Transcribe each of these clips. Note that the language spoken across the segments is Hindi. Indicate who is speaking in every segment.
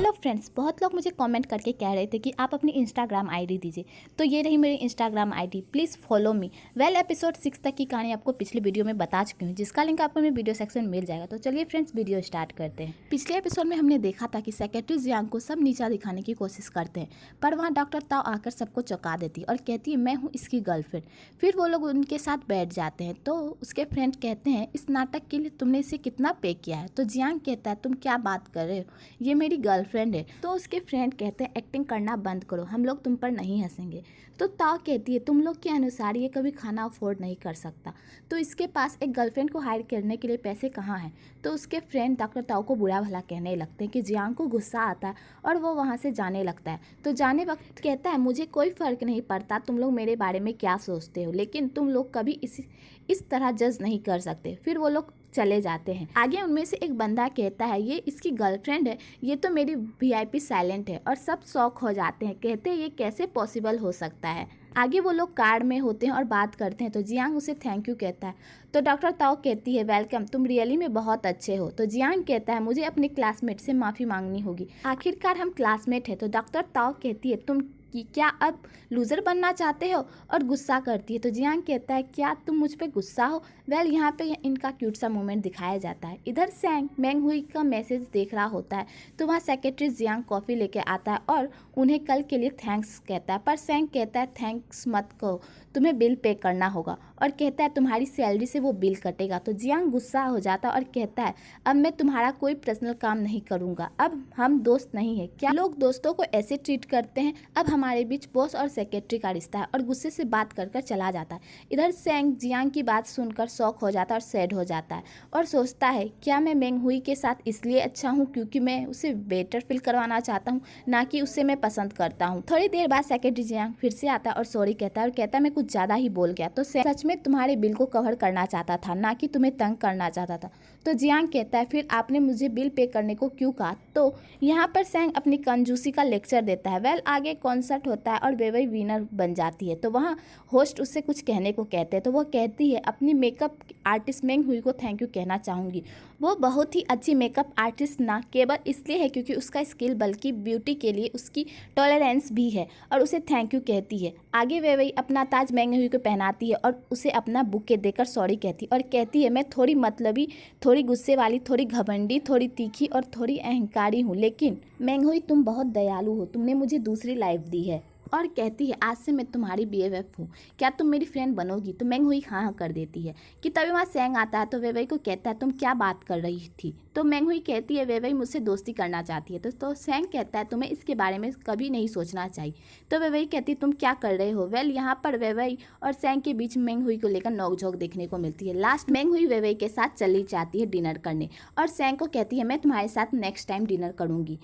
Speaker 1: हेलो फ्रेंड्स, बहुत लोग मुझे कमेंट करके कह रहे थे कि आप अपनी इंस्टाग्राम आईडी दीजिए। तो ये रही मेरी Instagram ID, please follow me. Episode 6 तक की कहानी आपको पिछले वीडियो में बता चुकी हूँ, जिसका लिंक आपको मेरे वीडियो सेक्शन में मिल जाएगा। तो चलिए फ्रेंड्स, वीडियो स्टार्ट करते हैं। पिछले एपिसोड में हमने देखा था कि सेक्रेटरी जियांग को सब नीचा दिखाने की कोशिश करते हैं, पर वहाँ डॉक्टर ताओ आकर सबको चौंका देती और कहती है मैं हूँ इसकी गर्लफ्रेंड। फिर वो लोग उनके साथ बैठ जाते हैं, तो उसके फ्रेंड कहते हैं इस नाटक के लिए तुमने इसे कितना पे किया है। तो जियांग कहता है तुम क्या बात कर रहे हो, ये मेरी गर्लफ्रेंड है। तो उसके फ्रेंड कहते हैं एक्टिंग करना बंद करो, हम लोग तुम पर नहीं हंसेंगे। तो ताओ कहती है तुम लोग के अनुसार ये कभी खाना अफोर्ड नहीं कर सकता, तो इसके पास एक गर्लफ्रेंड को हायर करने के लिए पैसे कहाँ हैं। तो उसके फ्रेंड डॉक्टर ताओ को बुरा भला कहने लगते हैं कि जियांग को गुस्सा आता है और वो वहाँ से जाने लगता है। तो जाने वक्त कहता है मुझे कोई फ़र्क नहीं पड़ता तुम लोग मेरे बारे में क्या सोचते हो, लेकिन तुम लोग कभी इस तरह जज नहीं कर सकते। फिर वो लोग चले जाते हैं। आगे उनमें से एक बंदा कहता है ये इसकी गर्लफ्रेंड है, ये तो मेरी वीआईपी साइलेंट है। और सब शॉक हो जाते हैं, कहते हैं ये कैसे पॉसिबल हो सकता है। आगे वो लोग कार में होते हैं और बात करते हैं, तो जियांग उसे थैंक यू कहता है। तो डॉक्टर ताओ कहती है वेलकम, तुम रियली में बहुत अच्छे हो। तो जियांग कहता है मुझे अपने क्लासमेट से माफ़ी मांगनी होगी, आखिरकार हम क्लासमेट हैं। तो डॉक्टर ताओ कहती है तुम कि क्या अब लूज़र बनना चाहते हो, और गुस्सा करती है। तो जियांग कहता है क्या तुम मुझ पे गुस्सा हो। यहाँ पे इनका क्यूट सा मोमेंट दिखाया जाता है। इधर सैंग मेंग हुई का मैसेज देख रहा होता है, तो वहाँ सेक्रेटरी जियांग कॉफ़ी लेके आता है और उन्हें कल के लिए थैंक्स कहता है। पर सैंग कहता है थैंक्स मत कहो, तुम्हें बिल पे करना होगा, और कहता है तुम्हारी सैलरी से वो बिल कटेगा। तो जियांग गुस्सा हो जाता है और कहता है अब मैं तुम्हारा कोई पर्सनल काम नहीं करूँगा, अब हम दोस्त नहीं है। क्या लोग दोस्तों को ऐसे ट्रीट करते हैं, अब हमारे बीच बॉस और सेक्रेटरी का रिश्ता है। और गुस्से से बात कर चला जाता है। इधर सैंग जियांग की बात सुनकर शॉक हो जाता है और सैड हो जाता है और सोचता है क्या मैं मेंग हुई के साथ इसलिए अच्छा हूँ क्योंकि मैं उसे बेटर फील करवाना चाहता हूँ, ना कि उससे मैं पसंद करता हूँ। थोड़ी देर बाद सेक्रेटरी जियांग फिर से आता है और सॉरी कहता है और कहता है मैं कुछ ज़्यादा ही बोल गया, तो सच में तुम्हारे बिल को कवर करना चाहता था, ना कि तुम्हें तंग करना चाहता था। तो जियांग कहता है फिर आपने मुझे बिल पे करने को क्यों कहा। तो यहाँ पर सैंग अपनी कंजूसी का लेक्चर देता है। आगे कॉन्सर्ट होता है और वेवई विनर बन जाती है। तो वहाँ होस्ट उससे कुछ कहने को कहते हैं, तो वो कहती है अपनी मेकअप आर्टिस्ट मेंग हुई को थैंक यू कहना चाहूँगी। वो बहुत ही अच्छी मेकअप आर्टिस्ट ना केवल इसलिए है क्योंकि उसका स्किल, बल्कि ब्यूटी के लिए उसकी टॉलरेंस भी है, और उसे थैंक यू कहती है। आगे वे वही अपना ताज मेंग हुई को पहनाती है और उसे अपना बुके देकर सॉरी कहती है और कहती है मैं थोड़ी मतलबी, थोड़ी गुस्से वाली, थोड़ी घमंडी, थोड़ी तीखी और थोड़ी अहंकारी हूँ, लेकिन मेंग हुई तुम बहुत दयालु हो, तुमने मुझे दूसरी लाइफ दी है। और कहती है आज से मैं तुम्हारी BFF हूँ, क्या तुम मेरी फ्रेंड बनोगी। तो मेंग हुई हाँ हाँ कर देती है। कि तभी वहाँ सैंग आता है, तो वेवई को कहता है तुम क्या बात कर रही थी। तो मेंग हुई कहती है वेवई मुझसे दोस्ती करना चाहती है। तो सैंग कहता है तुम्हें इसके बारे में कभी नहीं सोचना चाहिए। तो वेवई कहती है तुम क्या कर रहे हो। यहाँ पर वेवई और सैंग के बीच मेंग हुई को लेकर नोकझोंक देखने को मिलती है। लास्ट मेंग हुई वेवई के साथ चली जाती है डिनर करने और सैंग को कहती है मैं तुम्हारे साथ नेक्स्ट टाइम डिनर करूँगी।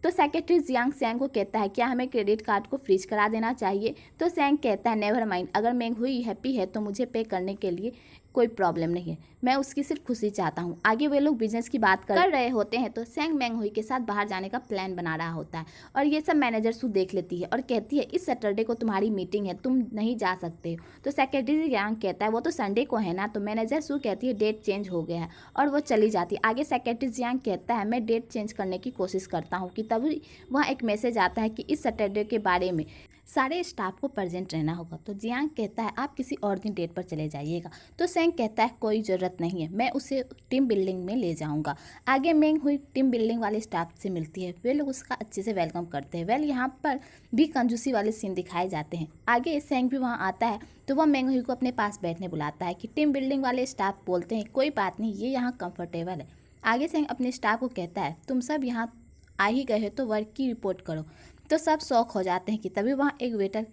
Speaker 1: तो सेक्रेटरी जियांग सैंग को कहता है क्या हमें क्रेडिट कार्ड को फ्रीज करा देना चाहिए। तो सैंग कहता है नेवर माइंड, अगर मेंग हुई हैप्पी है तो मुझे पे करने के लिए कोई प्रॉब्लम नहीं है, मैं उसकी सिर्फ खुशी चाहता हूँ। आगे वे लोग बिजनेस की बात कर रहे होते हैं, तो सैंग मेंग हुई के साथ बाहर जाने का प्लान बना रहा होता है और ये सब मैनेजर सू देख लेती है और कहती है इस सैटरडे को तुम्हारी मीटिंग है, तुम नहीं जा सकते हो। तो सेक्रेटरी जियांग कहता है वो तो संडे को है ना। तो मैनेजर सू कहती है डेट चेंज हो गया है और वो चली जाती है। आगे सेक्रेटरी जियांग कहता है मैं डेट चेंज करने की कोशिश करता हूँ। कि तभी वहाँ एक मैसेज आता है कि इस सैटरडे के बारे में सारे स्टाफ को प्रेजेंट रहना होगा। तो जियांग कहता है आप किसी और दिन डेट पर चले जाइएगा। तो सैंग कहता है कोई ज़रूरत नहीं है, मैं उसे टीम बिल्डिंग में ले जाऊंगा। आगे मेंग हुई टीम बिल्डिंग वाले स्टाफ से मिलती है, वे लोग उसका अच्छे से वेलकम करते हैं। यहाँ पर भी कंजूसी वाले सीन दिखाए जाते हैं। आगे सैंग भी वहाँ आता है, तो वह मेंग हुई को अपने पास बैठने बुलाता है। कि टीम बिल्डिंग वाले स्टाफ बोलते हैं कोई बात नहीं, ये यहाँ कंफर्टेबल है। आगे सैंग अपने स्टाफ को कहता है तुम सब यहाँ आ ही गए हो तो वर्क की रिपोर्ट करो। तो सब शौक हो जाते हैं। कि तभी वहाँ एक वेटर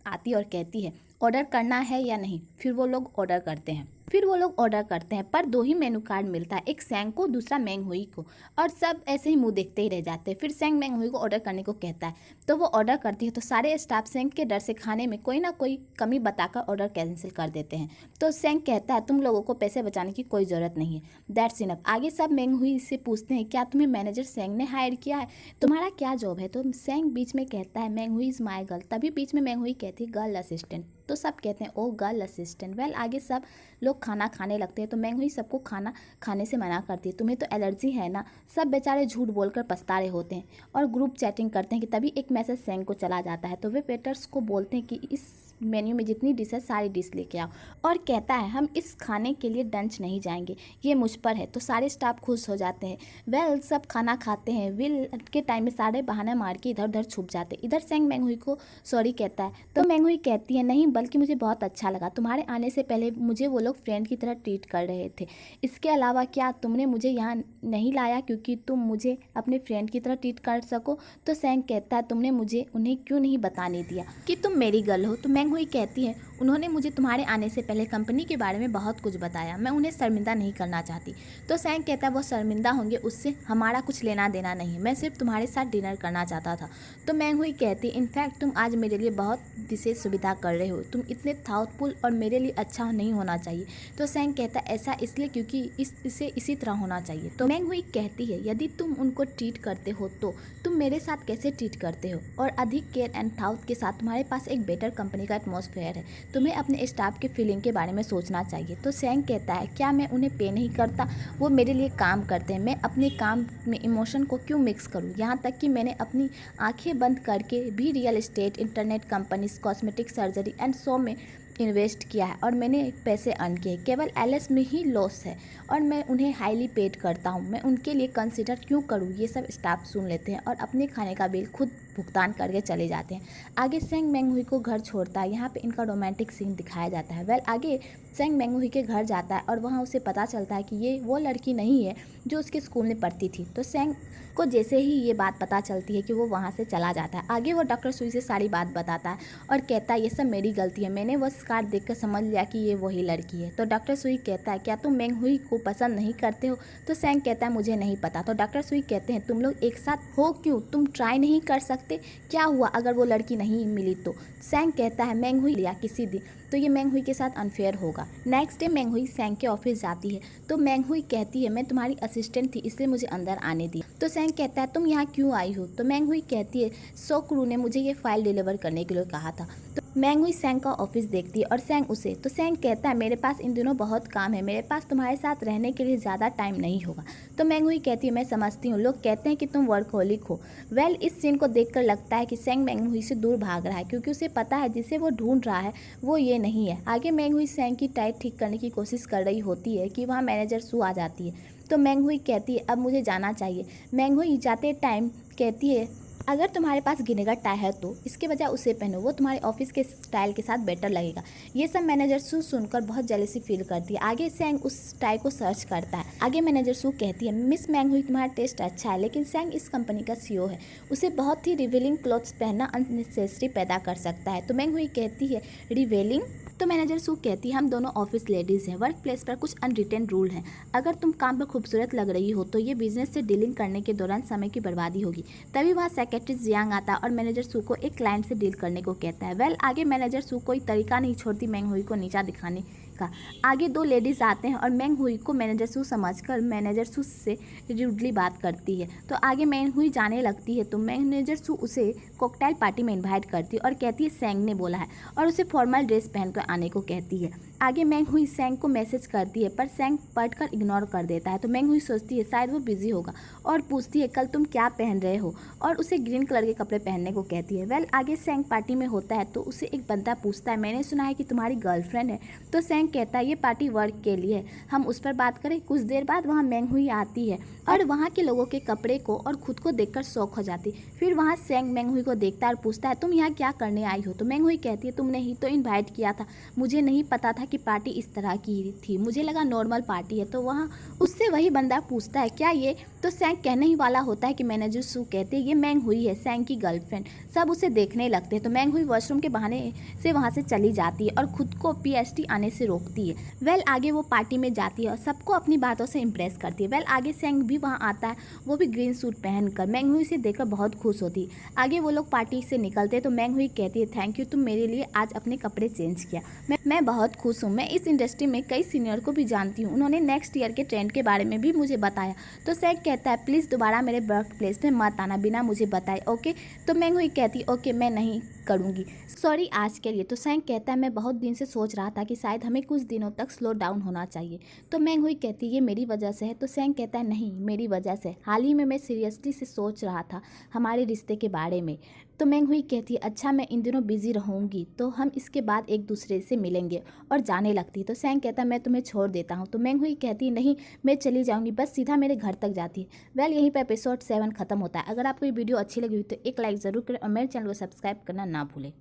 Speaker 1: आती है और कहती है ऑर्डर करना है या नहीं। फिर वो लोग ऑर्डर करते हैं, पर 2 ही मेनू कार्ड मिलता है, एक सैंग को, दूसरा मेंग हुई को, और सब ऐसे ही मुंह देखते ही रह जाते हैं। फिर सैंग मेंग हुई को ऑर्डर करने को कहता है, तो वो ऑर्डर करती है। तो सारे स्टाफ सैंग के डर से खाने में कोई ना कोई कमी बताकर ऑर्डर कैंसिल कर देते हैं। तो सैंग कहता है तुम लोगों को पैसे बचाने की कोई ज़रूरत नहीं है, दैट्स इनफ। आगे सब मेंग हुई से पूछते हैं क्या तुम्हें मैनेजर सैंग ने हायर किया है, तुम्हारा क्या जॉब है। तो सैंग बीच में कहता है मेंग हुई इज़ माई गर्ल। तभी बीच में मेंग हुई कहती है गर्ल असिस्टेंट। तो सब कहते हैं ओ गर्ल असिस्टेंट। आगे सब लोग लोग खाना खाने लगते हैं तो मैंग हुई सबको खाना खाने से मना करती है। तुम्हें तो एलर्जी है ना। सब बेचारे झूठ बोलकर पछता रहे होते हैं और ग्रुप चैटिंग करते हैं कि तभी एक मैसेज सेंग को चला जाता है। तो वे वेटर्स को बोलते हैं कि इस मेन्यू में जितनी डिश है सारी डिश लेके आओ, और कहता है हम इस खाने के लिए डंच नहीं जाएंगे, ये मुझ पर है। तो सारे स्टाफ खुश हो जाते हैं। वेल सब खाना खाते हैं। विल के टाइम में सारे बहाना मार के इधर उधर छुप जाते हैं। इधर सेंग मैंग हुई को सॉरी कहता है तो मैंग हुई कहती है नहीं, बल्कि मुझे बहुत अच्छा लगा। तुम्हारे आने से पहले मुझे वो लोग फ्रेंड की तरह ट्रीट कर रहे थे। इसके अलावा क्या तुमने मुझे यहाँ नहीं लाया क्योंकि तुम मुझे अपने फ्रेंड की तरह ट्रीट कर सको? तो सेंग कहता है तुमने मुझे उन्हें क्यों नहीं बताने दिया कि तुम मेरी गर्ल हो? तो मैंग हुई कहती है उन्होंने मुझे तुम्हारे आने से पहले कंपनी के बारे में बहुत कुछ बताया, मैं उन्हें शर्मिंदा नहीं करना चाहती। तो सेंग कहता है वो शर्मिंदा होंगे, उससे हमारा कुछ लेना देना नहीं, मैं सिर्फ तुम्हारे साथ डिनर करना चाहता था। तो मैंग हुई कहती इनफैक्ट तुम आज मेरे लिए बहुत विशेष सुविधा कर रहे हो, तुम इतने थाउटफुल और मेरे लिए अच्छा नहीं होना चाहिए। तो सेंग कहता है ऐसा इसलिए क्योंकि इसे इसी तरह होना चाहिए। तो मैंग हुई कहती है यदि तुम उनको ट्रीट करते हो तो तुम मेरे साथ कैसे ट्रीट करते हो, और अधिक केयर एंड थाउट के साथ तुम्हारे पास एक बेटर कंपनी का एटमॉस्फेयर है, तुम्हें अपने स्टाफ के फीलिंग के बारे में सोचना चाहिए। तो सेंग कहता है क्या मैं उन्हें पे नहीं करता, वो मेरे लिए काम करते हैं, मैं अपने काम में इमोशन को क्यों मिक्स करूं? यहाँ तक कि मैंने अपनी आंखें बंद करके भी real estate, internet companies, cosmetic surgery and show में इन्वेस्ट किया है और मैंने पैसे अर्न किए। केवल एलएस में ही लॉस है और मैं उन्हें हाईली पेड करता हूँ, मैं उनके लिए कंसिडर क्यों करूँ? ये सब स्टाफ सुन लेते हैं और अपने खाने का बिल खुद भुगतान करके चले जाते हैं। आगे सेंग मैंग हुई को घर छोड़ता है। यहाँ पे इनका रोमांटिक सीन दिखाया जाता है। वेल आगे सेंग मैंग हुई के घर जाता है और वहाँ उसे पता चलता है कि ये वो लड़की नहीं है जो उसके स्कूल में पढ़ती थी। तो सेंग को जैसे ही ये बात पता चलती है कि वो वहाँ से चला जाता है। आगे वो डॉक्टर सुई से सारी बात बताता है और कहता है ये सब मेरी गलती है, मैंने वो स्कार देखकर समझ लिया कि ये वही लड़की है। तो डॉक्टर सुई कहता है क्या तुम मैंग हुई को पसंद नहीं करते हो? तो सेंग कहता है मुझे नहीं पता। तो डॉक्टर सुई कहते हैं तुम लोग एक साथ हो क्यों, तुम ट्राई नहीं कर सकते? क्या हुआ अगर वो लड़की नहीं मिली तो? सेंग कहता है मैंग हुई लिया किसी दिन तो ये मैंग हुई के साथ अनफेयर होगा। नेक्स्ट डे मैंग हुई सेंग के ऑफिस जाती है तो मैंग हुई कहती है मैं तुम्हारी असिस्टेंट थी इसलिए मुझे अंदर आने दी। तो सेंग कहता है तुम यहाँ क्यों आई हो? तो मैंग हुई कहती है सो क्रू ने मुझे ये फाइल डिलीवर करने के लिए कहा था। तो मैंग हुई सेंग का ऑफिस देखती है और सेंग उसे। तो सेंग कहता है मेरे पास इन दिनों बहुत काम है, मेरे पास तुम्हारे साथ रहने के लिए ज़्यादा टाइम नहीं होगा। तो मैंग हुई कहती है मैं समझती हूँ, लोग कहते हैं कि तुम वर्कहोलिक हो। वेल इस सीन को देखकर लगता है कि सेंग मैंग हुई से दूर भाग रहा है क्योंकि उसे पता है जिसे वो ढूंढ रहा है वो ये नहीं है। आगे मैंग हुई सेंग की टाइट ठीक करने की कोशिश कर रही होती है कि वहाँ मैनेजर सू आ जाती है। तो मैंग हुई कहती है अब मुझे जाना चाहिए। मैंग हुई जाते टाइम कहती है अगर तुम्हारे पास विनेगर टाई है तो इसके बजाय उसे पहनो, वो तुम्हारे ऑफिस के स्टाइल के साथ बेटर लगेगा। ये सब मैनेजर सू सुनकर बहुत जेलसी फील करती है। आगे सेंग उस टाई को सर्च करता है। आगे मैनेजर सू कहती है मिस मैंग हुई तुम्हारा टेस्ट अच्छा है लेकिन सेंग इस कंपनी का सीईओ है, उसे बहुत ही रिवीलिंग क्लॉथ्स पहनना अननेसेसरी पैदा कर सकता है। तो मैंग हुई कहती है रिवीलिंग? तो मैनेजर सू कहती है हम दोनों ऑफिस लेडीज़ हैं, वर्क प्लेस पर कुछ अनरिटन रूल हैं, अगर तुम काम पर खूबसूरत लग रही हो तो ये बिजनेस से डीलिंग करने के दौरान समय की बर्बादी होगी। तभी वहाँ सेक्रेटरी जियांग आता है और मैनेजर सू को एक क्लाइंट से डील करने को कहता है। वेल आगे मैनेजर सू कोई तरीका नहीं छोड़ती मैंग हुई को नीचा दिखाने का। आगे दो लेडीज़ आते हैं और मैंग हुई को मैनेजर सू समझकर मैनेजर सू से रूडली बात करती है। तो आगे मैंग हुई जाने लगती है तो मैनेजर सू उसे कॉकटेल पार्टी में इन्वाइट करती है और कहती है सेंग ने बोला है और उसे फॉर्मल ड्रेस पहनकर आने को कहती है। आगे मैंग हुई सेंग को मैसेज करती है पर सेंग पढ़कर इग्नोर कर देता है। तो मैंग हुई सोचती है शायद वो बिजी होगा और पूछती है कल तुम क्या पहन रहे हो और उसे ग्रीन कलर के कपड़े पहनने को कहती है। वेल आगे सेंग पार्टी में होता है तो उसे एक बंदा पूछता है मैंने सुना है कि तुम्हारी गर्लफ्रेंड है। तो सेंग कहता है ये पार्टी वर्क के लिए, हम उस पर बात करें। कुछ देर बाद वहाँ मैंग हुई आती है और वहाँ के लोगों के कपड़े को और खुद को देखकर शौक हो जाती। फिर वहाँ सेंग मैंग हुई को देखता है और पूछता है तुम यहाँ क्या करने आई हो? तो मैंग हुई कहती है तुमने ही तो इन्वाइट किया था, मुझे नहीं पता था कि पार्टी इस तरह की थी, मुझे लगा नॉर्मल पार्टी है। तो वहाँ उससे वही बंदा पूछता है क्या ये? तो सेंग कहने ही वाला होता है कि मैनेजर सू कहते हैं ये मैंग हुई है, सेंग की गर्लफ्रेंड। सब उसे देखने लगते हैं तो मैंग हुई वॉशरूम के बहाने से वहाँ से चली जाती है और खुद को पीएचडी आने से रोकती है। वेल आगे वो पार्टी में जाती है और सबको अपनी बातों से इम्प्रेस करती है। वेल आगे सेंग भी वहाँ आता है, वो भी ग्रीन सूट पहनकर। मैंग हुई से देखकर बहुत खुश होती है। आगे वो लोग पार्टी से निकलते तो मैंग हुई कहती है थैंक यू, तुम मेरे लिए आज अपने कपड़े चेंज किया, मैं बहुत खुश हूँ। मैं इस इंडस्ट्री में कई सीनियर को भी जानती हूँ, उन्होंने नेक्स्ट ईयर के ट्रेंड के बारे में भी मुझे बताया। तो सेंग कहता है प्लीज़ दोबारा मेरे वर्क प्लेस में मत आना बिना मुझे बताए, ओके? तो मैंग हुई कहती ओके मैं नहीं करूँगी। सॉरी आज के लिए। तो सैंग कहता है मैं बहुत दिन से सोच रहा था कि शायद हमें कुछ दिनों तक स्लो डाउन होना चाहिए। तो मैंग हुई कहती है ये मेरी वजह से है। तो सैंग कहता है नहीं मेरी वजह से। हाल ही में मैं सीरियसली से सोच रहा था हमारे रिश्ते के बारे में। तो मैंग हुई कहती है अच्छा मैं इन दिनों बिजी रहूँगी तो हम इसके बाद एक दूसरे से मिलेंगे, और जाने लगती है। तो सैंग कहता है मैं तुम्हें छोड़ देता हूँ। तो मैंग हुई कहती है नहीं मैं चली जाऊँगी, बस सीधा मेरे घर तक जाती है। वेल यहीं पर एपिसोड 7 खत्म होता है। अगर आपको ये वीडियो अच्छी लगी हुई तो एक लाइक ज़रूर करें और मेरे चैनल को सब्सक्राइब करना ना भूलें।